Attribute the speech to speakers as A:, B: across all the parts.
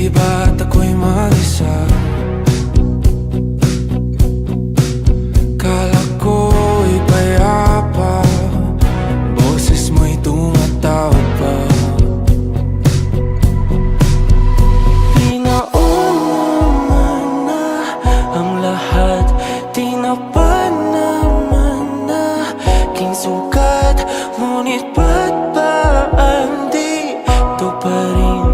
A: ba't ako'y mag-isa? Kala ko'y payapa, boses mo'y tumatawag pa. Di naman na ang lahat, di na pa naman na aking sukat. Ngunit ba't ba di ito pa rin?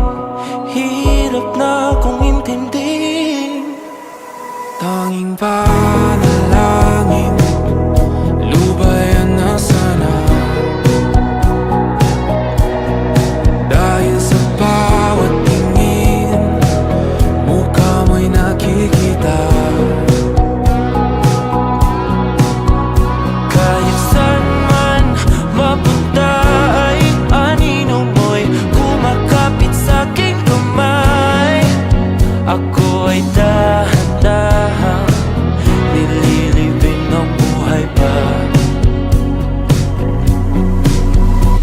A: Hirap na akong intindihin. Tanging panalangin, lubayan na sana. Dahil sa bawat tingin, mukha mo'y nakikita. Kahit saan man mapunta ay anino mo'y kumakapit sa'king kamay. Ako ay dahan-dahang nililibing ng buhay pa.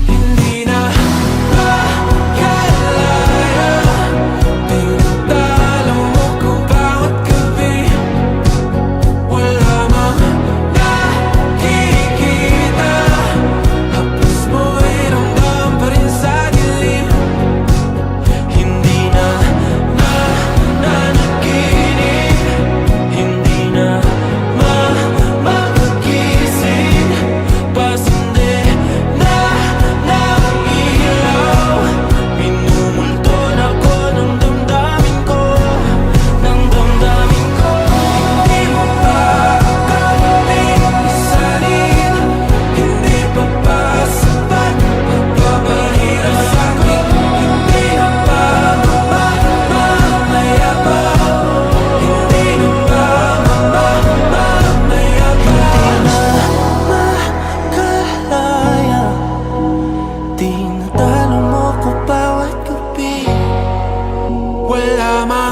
A: Hindi na makalaya, tinatalo mo ko bawat gabi. Wala mang nakikita, hapos mo'y ramdam pa rin sa dilim. Hindi na nanaginip, hindi na magising. Pasindi na ng ilaw, minumulton ako ng damdamin ko, ng damdamin ko. Hindi mo pa kailangang isalin, hindi pa ba sapat pagpapahirap sa'kin? Hindi na ba mamamaya pa? Hindi na ba mamamaya pa? Makalaya, tinatalo mo ko bawat gabi. Wala man